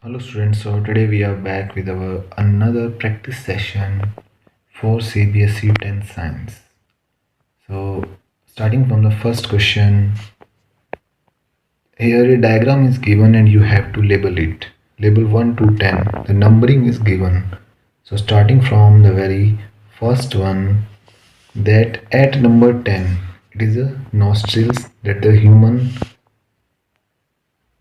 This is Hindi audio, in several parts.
Hello students, so today we are back with our another practice session for CBSE 10th Science. So starting from the first question, here a diagram is given and you have to label it. Label 1 to 10, the numbering is given. So starting from the very first one, that at number 10, it is the nostrils that the human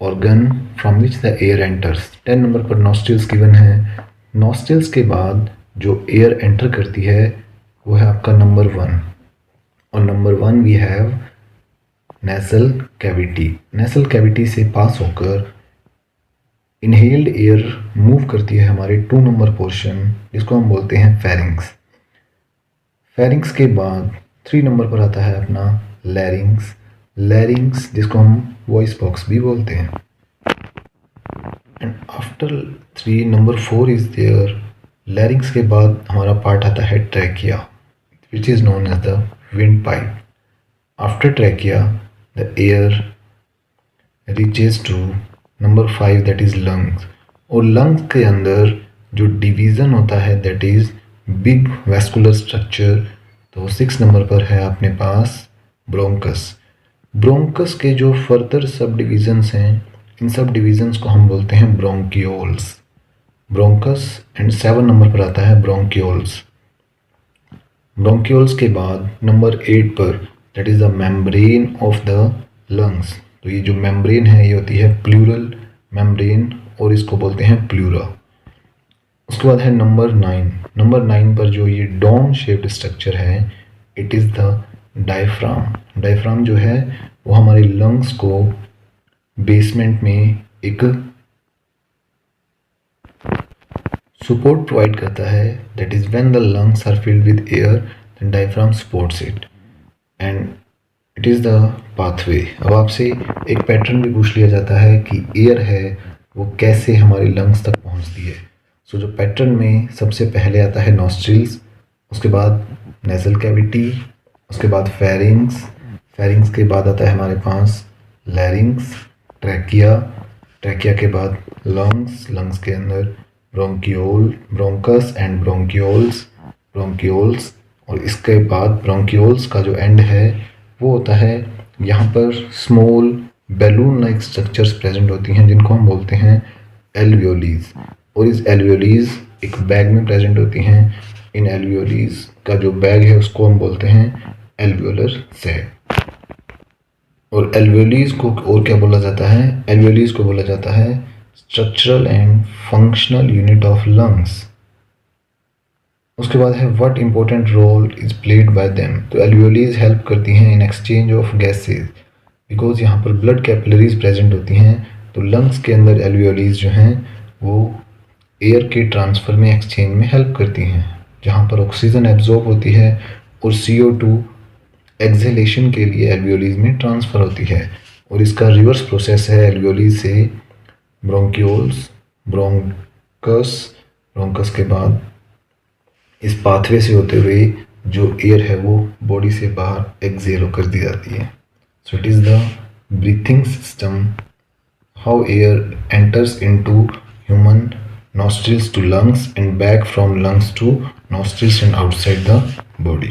organ from which the air enters 10 number पर नॉस्ट्रिल्स गिवन है। नॉस्ट्रिल्स के बाद जो एयर एंटर करती है वो है आपका नंबर 1 और number 1 we have nasal cavity. Nasal cavity से पास होकर इनहेल्ड एयर मूव करती है हमारे 2 नंबर पोर्शन जिसको हम बोलते हैं फेरिंग्स। फेरिंग्स के बाद 3 नंबर पर आता है अपना लैरिंग्स। लैरिंग्स जिसको हम वॉइस बॉक्स भी बोलते हैं। And after 3 number 4 is there. Larynx के बाद हमारा पार्ट आता है trachea which is known as the windpipe. After trachea the air reaches to number 5 that is lungs. और लंग्स के अंदर जो डिवीज़न होता है that is big vascular structure. तो 6 नंबर पर है अपने पास ब्रोंकस। ब्रोंकस के जो फर्दर सब डिविजन्स हैं इन सब डिविजन्स को हम बोलते हैं ब्रोंकियोल्स। ब्रोंकस एंड 7 नंबर पर आता है ब्रोंकियोल्स। ब्रोंकियोल्स के बाद नंबर 8 पर that is the membrane of the lungs. तो ये जो मेम्ब्रेन है ये होती है प्लूरल मेम्ब्रेन और इसको बोलते हैं प्लूरा। उसके बाद है नंबर 9। नंबर 9 पर जो ये डोम शेप्ड स्ट्रक्चर है it is the diaphragm. Diaphragm जो है वो हमारे लंग्स को बेसमेंट में एक सपोर्ट प्रोवाइड करता है that is when the lungs are filled with air the diaphragm supports it and it is the pathway. अब आपसे एक पैटर्न भी पूछ लिया जाता है कि एयर है वो कैसे हमारे लंग्स तक पहुंचती है। सो जो पैटर्न में सबसे पहले आता है नॉस्ट्रिल्स, उसके बाद नेजल कैविटी, उसके बाद फेरिंग्स, फेरिंग्स के बाद आता है हमारे पास लैरिंग्स, ट्रैकिया, ट्रैकिया के बाद लंग्स, लंग्स के अंदर bronchiole, bronchus and bronchioles, bronchioles और इसके बाद ब्रोंकियोल्स का जो एंड है वो होता है यहाँ पर small balloon like structures present होती हैं जिनको हम बोलते हैं एल्वियोलीज। और इस एल्वियोलीज एक बैग में प्रेजेंट होती हैं। इन एल्वियोलीज का जो बैग है उसको हम बोलते हैं एल्वियोलर सैक। और एल्वियोलीज को और क्या बोला जाता है? एल्वियोलीज को बोला जाता है structural and functional unit of lungs. उसके बाद है what important role is played by them. तो एल्वियोलीज हेल्प करती हैं in exchange of gases because यहाँ पर ब्लड कैपिलरीज प्रेजेंट होती हैं। तो लंग्स के अंदर एल्वियोलीज जो हैं वो एयर के ट्रांसफ़र में एक्सचेंज में हेल्प करती हैं जहाँ पर ऑक्सीजन एब्जॉर्ब होती है और CO2 एक्सहेलेशन के लिए एल्वियोलीज में ट्रांसफ़र होती है। और इसका रिवर्स प्रोसेस है एल्वियोलीज से ब्रोंकियोल्स, ब्रोंकस, ब्रोंकस के बाद इस पाथवे से होते हुए जो एयर है वो बॉडी से बाहर एक्सहेल होकर दी जाती है। So it is the breathing system, how air enters into human nostrils to lungs and back from lungs to nostrils and outside the body.